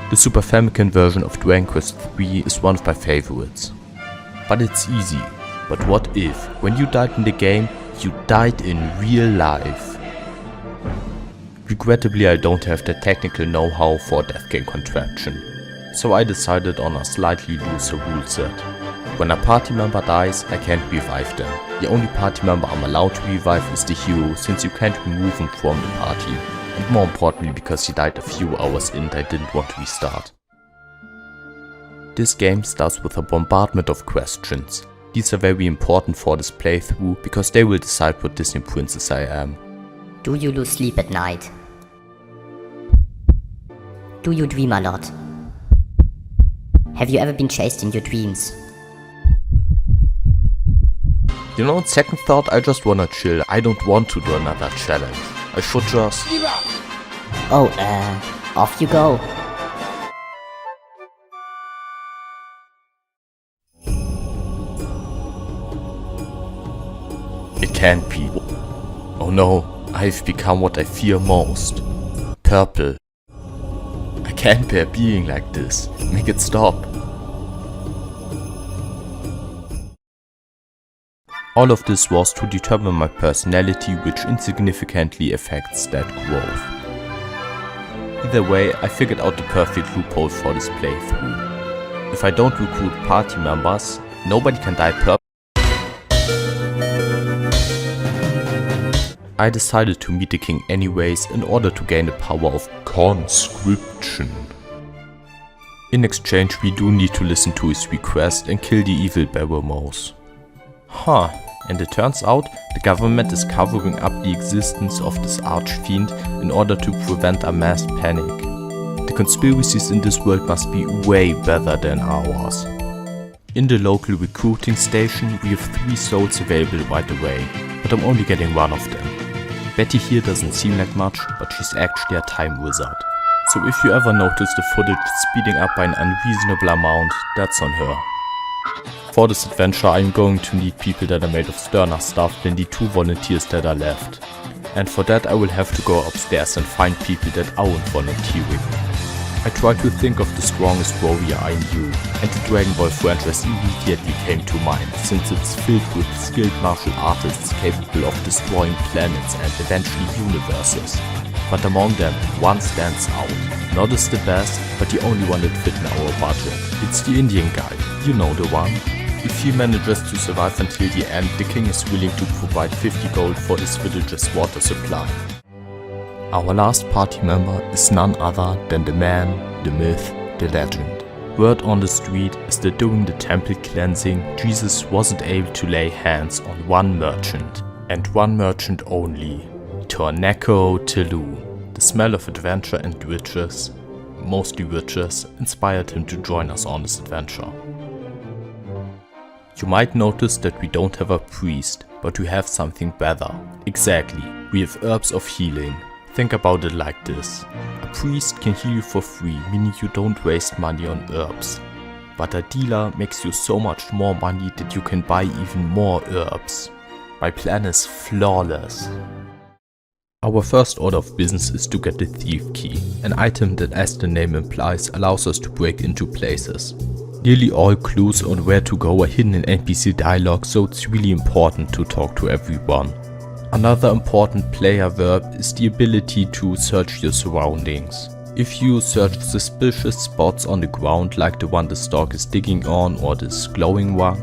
The Super Famicom version of Dragon Quest 3 is one of my favorites. But it's easy. But what if, when you died in the game, you died in real life? Regrettably, I don't have the technical know-how for a death game contraption, so I decided on a slightly looser rule set. When a party member dies, I can't revive them. The only party member I'm allowed to revive is the hero, since you can't remove him from the party. And more importantly, because he died a few hours in, I didn't want to restart. This game starts with a bombardment of questions. These are very important for this playthrough, because they will decide what Disney princess I am. Do you lose sleep at night? Do you dream a lot? Have you ever been chased in your dreams? You know, on second thought, I just wanna chill. I don't want to do another challenge. I should just... Oh, off you go. It can't be. Oh no, I've become what I fear most. Purple. I can't bear being like this. Make it stop. All of this was to determine my personality, which insignificantly affects that growth. Either way, I figured out the perfect loophole for this playthrough. If I don't recruit party members, nobody can die purple. I decided to meet the king anyways in order to gain the power of conscription. In exchange, we do need to listen to his request and kill the evil barrel mouse. Huh, and it turns out the government is covering up the existence of this archfiend in order to prevent a mass panic. The conspiracies in this world must be way better than ours. In the local recruiting station, we have 3 souls available right away, but I'm only getting one of them. Betty here doesn't seem like much, but she's actually a time wizard. So if you ever notice the footage speeding up by an unreasonable amount, that's on her. For this adventure, I'm going to need people that are made of sterner stuff than the 2 volunteers that are left. And for that I will have to go upstairs and find people that aren't volunteering. I tried to think of the strongest warrior I knew, and the Dragon Ball franchise immediately came to mind, since it's filled with skilled martial artists capable of destroying planets and eventually universes. But among them, one stands out. Not as the best, but the only one that fit in our budget. It's the Indian guy, you know the one. If he manages to survive until the end, the king is willing to provide 50 gold for his village's water supply. Our last party member is none other than the man, the myth, the legend. Word on the street is that during the temple cleansing, Jesus wasn't able to lay hands on one merchant, and one merchant only, Torneko Telu. The smell of adventure and riches, mostly riches, inspired him to join us on this adventure. You might notice that we don't have a priest, but we have something better. Exactly, we have herbs of healing. Think about it like this. A priest can heal you for free, meaning you don't waste money on herbs. But a dealer makes you so much more money that you can buy even more herbs. My plan is flawless. Our first order of business is to get the thief key, an item that, as the name implies, allows us to break into places. Nearly all clues on where to go are hidden in NPC dialogue, so it's really important to talk to everyone. Another important player verb is the ability to search your surroundings. If you search suspicious spots on the ground like the one the stork is digging on or this glowing one,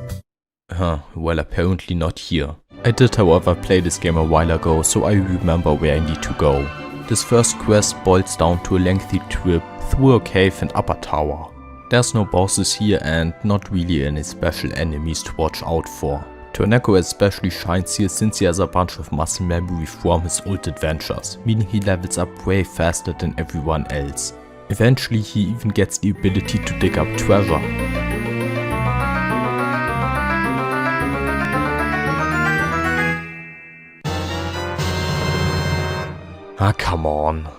well, apparently not here. I did however play this game a while ago, so I remember where I need to go. This first quest boils down to a lengthy trip through a cave and up a tower. There's no bosses here and not really any special enemies to watch out for. Torneko especially shines here since he has a bunch of muscle memory from his old adventures, meaning he levels up way faster than everyone else. Eventually he even gets the ability to dig up treasure. Ah, come on.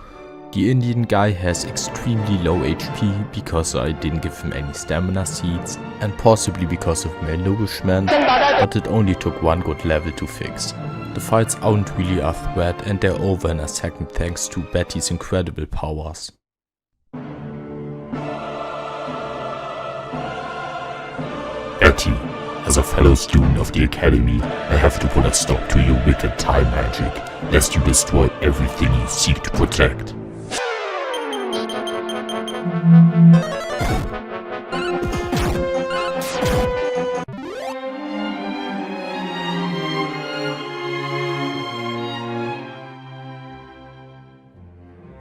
The Indian guy has extremely low HP because I didn't give him any stamina seeds and possibly because of malnourishment, but it only took one good level to fix. The fights aren't really a threat and they're over in a second thanks to Betty's incredible powers. as a fellow student of the Academy, I have to put a stop to your wicked time magic, lest you destroy everything you seek to protect.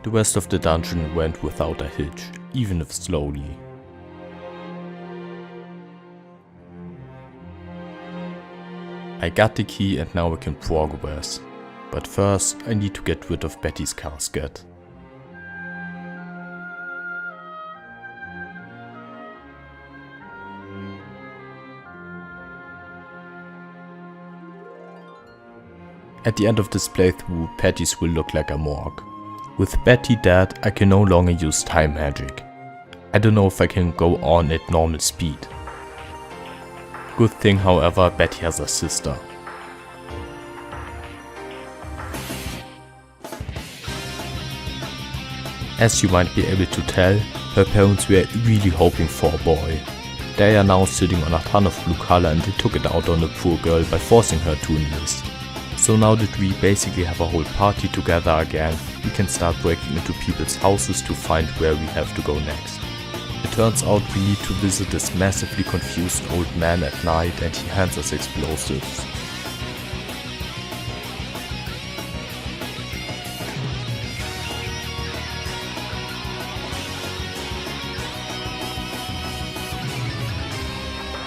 The rest of the dungeon went without a hitch, even if slowly. I got the key and now I can progress, but first I need to get rid of Betty's casket. At the end of this playthrough, Patty's will look like a morgue. With Betty dead, I can no longer use time magic. I don't know if I can go on at normal speed. Good thing, however, Betty has a sister. As you might be able to tell, her parents were really hoping for a boy. They are now sitting on a ton of blue color and they took it out on the poor girl by forcing her to enlist. So now that we basically have a whole party together again, we can start breaking into people's houses to find where we have to go next. It turns out we need to visit this massively confused old man at night and he hands us explosives.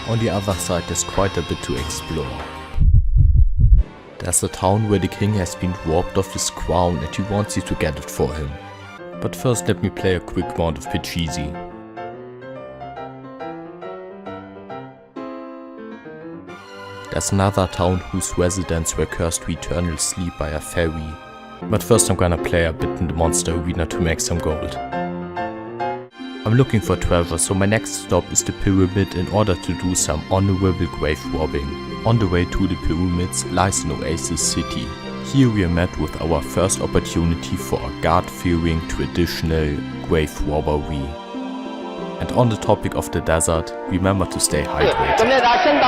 On the other side there's quite a bit to explore. There's a town where the king has been robbed of his crown and he wants you to get it for him. But first let me play a quick round of Pachisi. There's another town whose residents were cursed to eternal sleep by a fairy. But first I'm gonna play a bit in the monster arena to make some gold. I'm looking for treasure, so my next stop is the pyramid in order to do some honorable grave robbing. On the way to the pyramids lies an oasis city. Here we are met with our first opportunity for a God-fearing traditional grave robbery. And on the topic of the desert, remember to stay hydrated.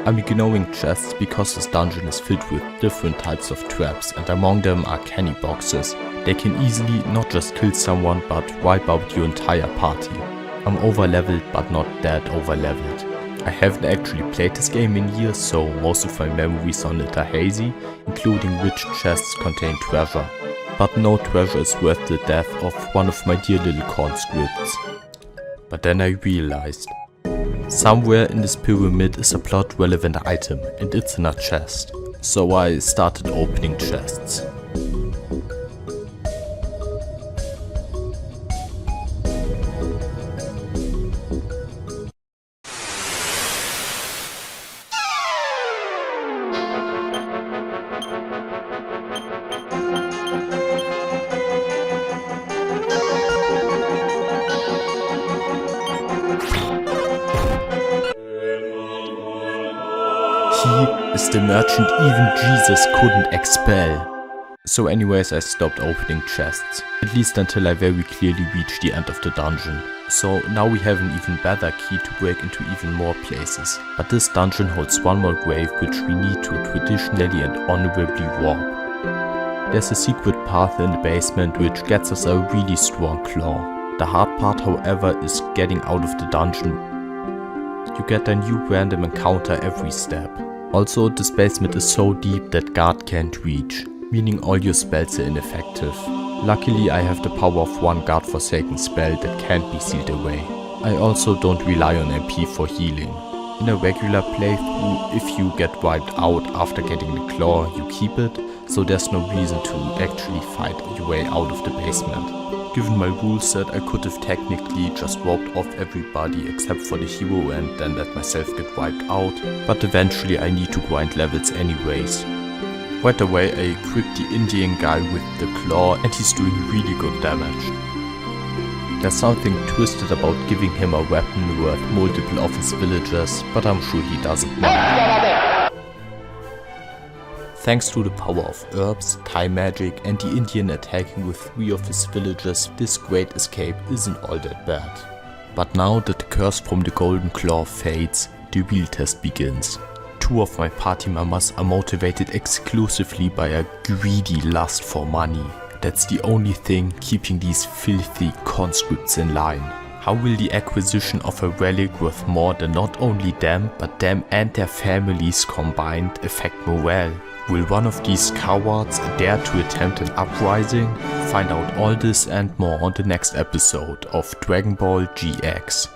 I'm ignoring chests because this dungeon is filled with different types of traps and among them are candy boxes. They can easily not just kill someone but wipe out your entire party. I'm overleveled but not that overleveled. I haven't actually played this game in years, so most of my memories on it are hazy, including which chests contain treasure. But no treasure is worth the death of one of my dear little conscripts. But then I realized, somewhere in this pyramid is a plot relevant item and it's in a chest. So I started opening chests. He is the merchant even Jesus couldn't expel. So anyways I stopped opening chests, at least until I very clearly reached the end of the dungeon. So now we have an even better key to break into even more places. But this dungeon holds one more grave which we need to traditionally and honorably rob. There's a secret path in the basement which gets us a really strong claw. The hard part however is getting out of the dungeon. You get a new random encounter every step. Also, this basement is so deep that guard can't reach, meaning all your spells are ineffective. Luckily I have the power of one godforsaken spell that can't be sealed away. I also don't rely on MP for healing. In a regular playthrough, if you get wiped out after getting the claw, you keep it, so there's no reason to actually fight your way out of the basement. Given my rule set, I could have technically just robbed off everybody except for the hero and then let myself get wiped out, but eventually I need to grind levels anyways. Right away I equipped the Indian guy with the claw and he's doing really good damage. There's something twisted about giving him a weapon worth multiple of his villagers, but I'm sure he doesn't mind. Thanks to the power of herbs, Thai magic and the Indian attacking with 3 of his villagers, this great escape isn't all that bad. But now that the curse from the Golden Claw fades, the real test begins. 2 of my party members are motivated exclusively by a greedy lust for money. That's the only thing keeping these filthy conscripts in line. How will the acquisition of a relic worth more than not only them, but them and their families combined affect morale? Will one of these cowards dare to attempt an uprising? Find out all this and more on the next episode of Dragon Ball GX.